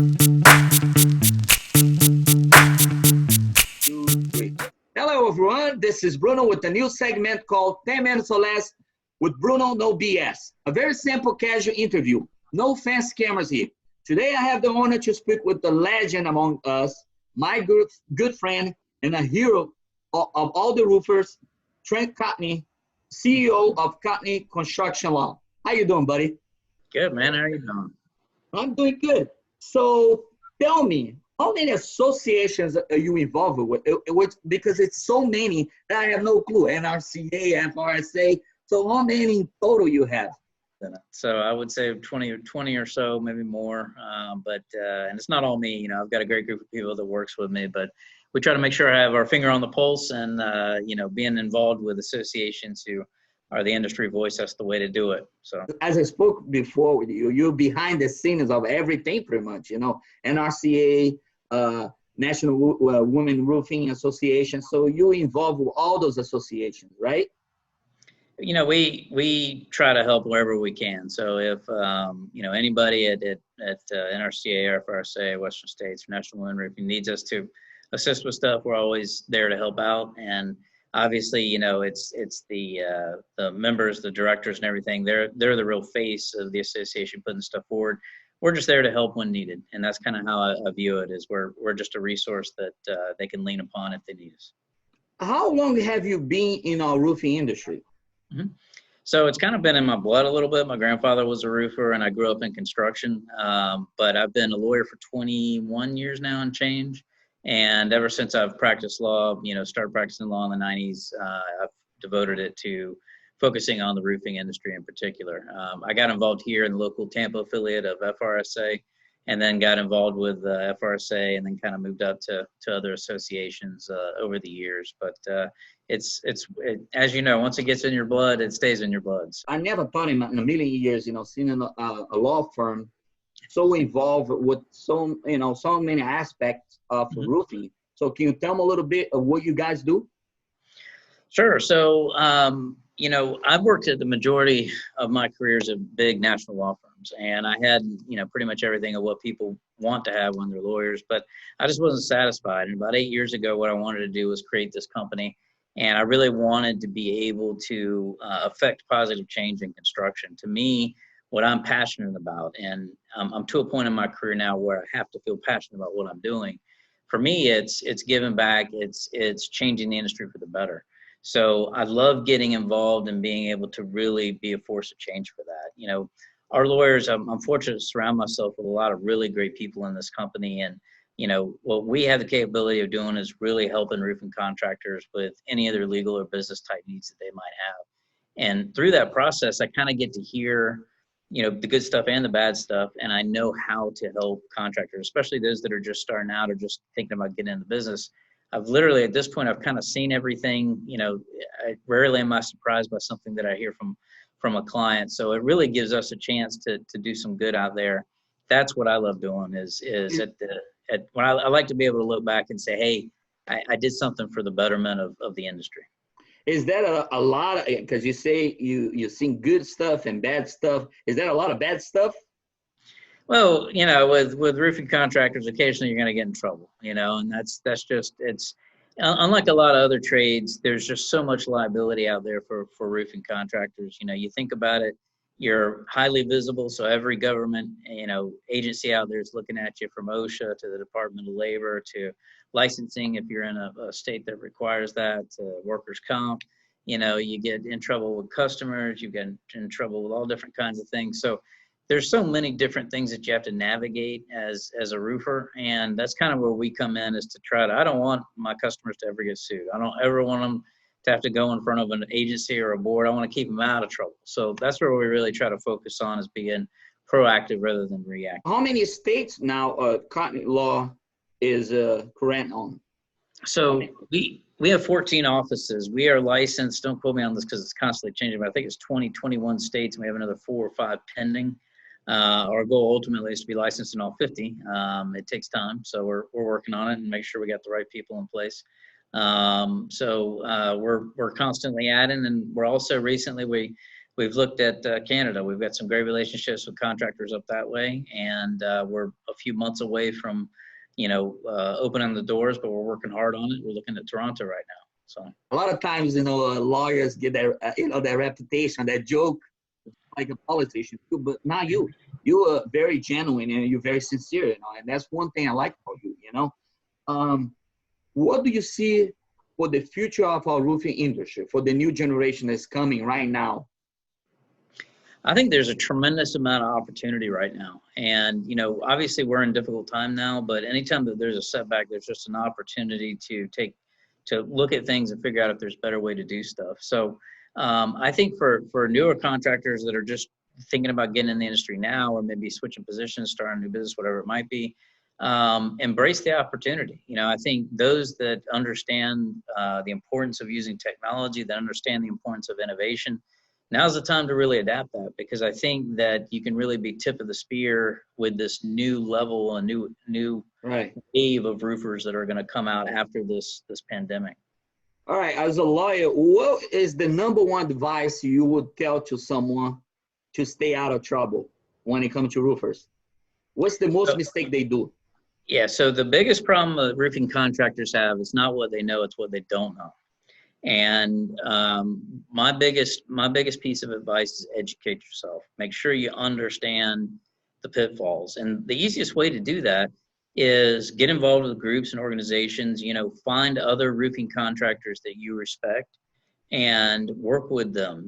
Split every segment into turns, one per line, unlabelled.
Two, three. Hello, everyone. This is Bruno with a new segment called 10 Minutes or Less with Bruno, no BS. A very simple, casual interview. No fancy cameras here. Today, I have the honor to speak with the legend among us, my good friend and a hero of all the roofers, Trent Cotney, CEO of Cotney Construction Law. How you doing, buddy?
Good, man. How are you doing?
I'm doing good. So tell me, how many associations are you involved with? Because it's so many that I have no clue. NRCA, FRSA. So how many in total you have?
So I would say 20 or so, maybe more. And it's not all me. You know, I've got a great group of people that works with me, but we try to make sure I have our finger on the pulse and, being involved with associations who are the industry voice. That's the way to do it. So
as I spoke before with you, you're behind the scenes of everything pretty much, NRCA, National Women Roofing Association. So you're involved with all those associations, right?
You know, we try to help wherever we can. So if, anybody at NRCA or FRSA, Western States, National Women Roofing needs us to assist with stuff, we're always there to help out. And obviously, it's the members, the directors and everything. They're the real face of the association putting stuff forward. We're just there to help when needed. And that's kind of how I view it, is we're just a resource that they can lean upon if they need us. How
long have you been in our roofing industry?
Mm-hmm. So it's kind of been in my blood a little bit. My grandfather was a roofer and I grew up in construction. But I've been a lawyer for 21 years now and change. And ever since I've practiced law, started practicing law in the 90s, I've devoted it to focusing on the roofing industry in particular. I got involved here in the local Tampa affiliate of FRSA, and then got involved with FRSA, and then kind of moved up to other associations over the years. But it's as you know, once it gets in your blood, it stays in your blood.
I never thought in a million years, seeing a law firm so involved with so many aspects of roofing. So can you tell me a little bit of what you guys do?
Sure. So, I've worked at the majority of my careers at big national law firms, and I had, pretty much everything of what people want to have when they're lawyers, but I just wasn't satisfied. And about 8 years ago, what I wanted to do was create this company, and I really wanted to be able to affect positive change in construction. To me, what I'm passionate about, and I'm to a point in my career now where I have to feel passionate about what I'm doing. For me, it's giving back. It's changing the industry for the better. So I love getting involved and being able to really be a force of change for that. Our lawyers, I'm fortunate to surround myself with a lot of really great people in this company. And, what we have the capability of doing is really helping roofing contractors with any other legal or business type needs that they might have. And through that process, I kind of get to hear the good stuff and the bad stuff. And I know how to help contractors, especially those that are just starting out or just thinking about getting into business. I've literally, at this point, I've kind of seen everything. I rarely am I surprised by something that I hear from a client. So it really gives us a chance to do some good out there. That's what I love doing is when I like to be able to look back and say, hey, I did something for the betterment of the industry.
Is that a lot of, because you say you've seen good stuff and bad stuff. Is that a lot of bad stuff?
Well, with roofing contractors, occasionally you're going to get in trouble, and that's just, it's unlike a lot of other trades. There's just so much liability out there for roofing contractors. You think about it, you're highly visible. So every government, agency out there is looking at you, from OSHA to the Department of Labor to licensing, if you're in a state that requires that, to workers' comp. You get in trouble with customers, you get in trouble with all different kinds of things. So there's so many different things that you have to navigate as a roofer. And that's kind of where we come in, is to I don't want my customers to ever get sued. I don't ever want them to have to go in front of an agency or a board. I want to keep them out of trouble. So that's where we really try to focus on, is being proactive rather than reactive.
How many states now Cotney law is current on?
So we have 14 offices. We are licensed, don't quote me on this because it's constantly changing, but I think it's 21 states, and we have another 4 or 5 pending. Our goal ultimately is to be licensed in all 50. It takes time, so we're working on it and make sure we got the right people in place. So we're constantly adding, and we're also recently we we've looked at Canada. We've got some great relationships with contractors up that way, and we're a few months away from, opening the doors, but we're working hard on it. We're looking at Toronto right now. So
a lot of times, lawyers get their, their reputation, their joke, like a politician too, but not you. You are very genuine and you're very sincere, and that's one thing I like about you, What do you see for the future of our roofing industry, for the new generation that's coming right now?
I think there's a tremendous amount of opportunity right now. And, obviously we're in a difficult time now, but anytime that there's a setback, there's just an opportunity to look at things and figure out if there's a better way to do stuff. So I think for newer contractors that are just thinking about getting in the industry now, or maybe switching positions, starting a new business, whatever it might be, embrace the opportunity. I think those that understand the importance of using technology, that understand the importance of innovation, now's the time to really adapt that, because I think that you can really be tip of the spear with this new level, a new
right
wave of roofers that are going to come out after this pandemic.
All right, as a lawyer, what is the number one advice you would tell to someone to stay out of trouble when it comes to roofers? What's the most mistake they do?
Yeah, so the biggest problem that roofing contractors have is not what they know, it's what they don't know. And my biggest piece of advice is educate yourself. Make sure you understand the pitfalls. And the easiest way to do that is get involved with groups and organizations, find other roofing contractors that you respect and work with them,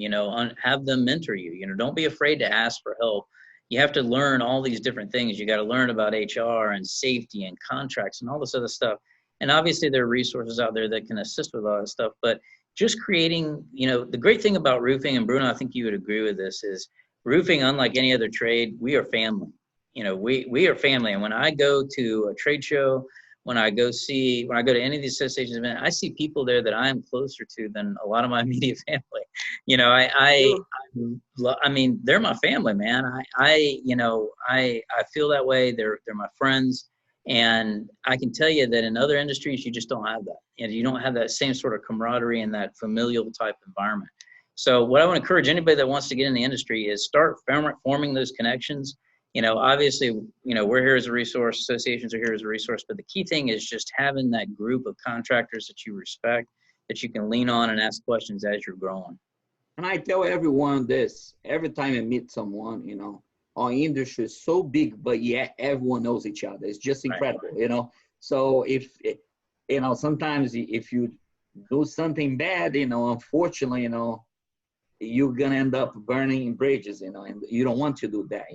have them mentor you. Don't be afraid to ask for help. You have to learn all these different things. You got to learn about HR and safety and contracts and all this other stuff. And obviously there are resources out there that can assist with all that stuff, but just creating, the great thing about roofing, and Bruno, I think you would agree with this, is roofing, unlike any other trade, we are family. We are family. And when I go to a trade show, when I go to any of these associations events, I see people there that I am closer to than a lot of my immediate family. I mean, they're my family, man. I feel that way. They're my friends. And I can tell you that in other industries, you just don't have that. You don't have that same sort of camaraderie and that familial type environment. So what I want to encourage anybody that wants to get in the industry is start forming those connections. Obviously, we're here as a resource, associations are here as a resource, but the key thing is just having that group of contractors that you respect, that you can lean on and ask questions as you're growing.
And I tell everyone this, every time I meet someone, our industry is so big, but yet everyone knows each other. It's just incredible, right. So if, sometimes if you do something bad, unfortunately, you're going to end up burning bridges, and you don't want to do that,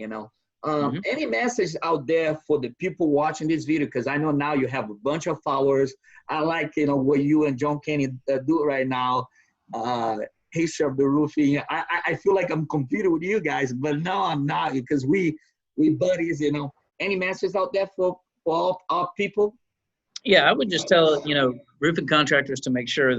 Any message out there for the people watching this video? Because I know now you have a bunch of followers. I like, what you and John Kenny do right now. History of the roofing. I feel like I'm competing with you guys, but no, I'm not, because we buddies, Any messages out there for all our people?
Yeah, I would just tell, roofing contractors to make sure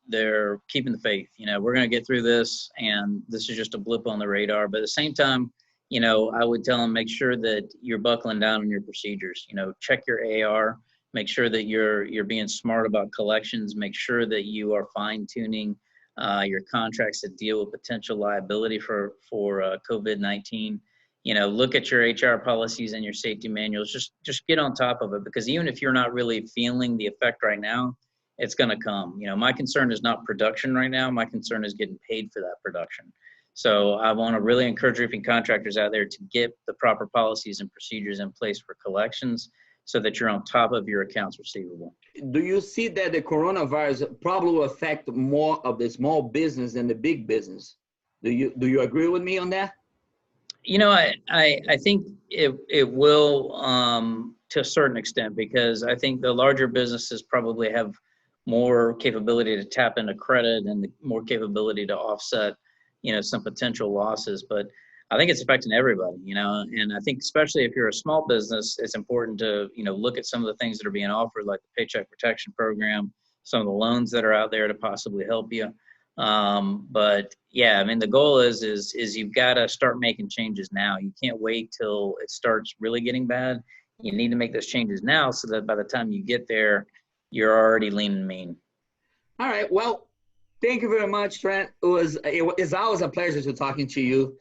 they're keeping the faith. We're going to get through this, and this is just a blip on the radar. But at the same time, I would tell them, make sure that you're buckling down on your procedures. Check your AR, make sure that you're being smart about collections, make sure that you are fine tuning your contracts that deal with potential liability for COVID-19. Look at your HR policies and your safety manuals. Just get on top of it, because even if you're not really feeling the effect right now, it's going to come. My concern is not production right now. My concern is getting paid for that production. So I want to really encourage roofing contractors out there to get the proper policies and procedures in place for collections, so that you're on top of your accounts receivable. Do
you see that the coronavirus probably will affect more of the small business than the big business? Do you agree with me on that?
I think it will to a certain extent, because I think the larger businesses probably have more capability to tap into credit and more capability to offset, some potential losses. But I think it's affecting everybody, and I think especially if you're a small business, it's important to, look at some of the things that are being offered, like the Paycheck Protection Program, some of the loans that are out there to possibly help you. But yeah, I mean, the goal is you've got to start making changes now. You can't wait till it starts really getting bad. You need to make those changes now, so that by the time you get there, you're already lean and mean.
All right. Well, Thank you very much, Trent. It's always a pleasure to talking to you.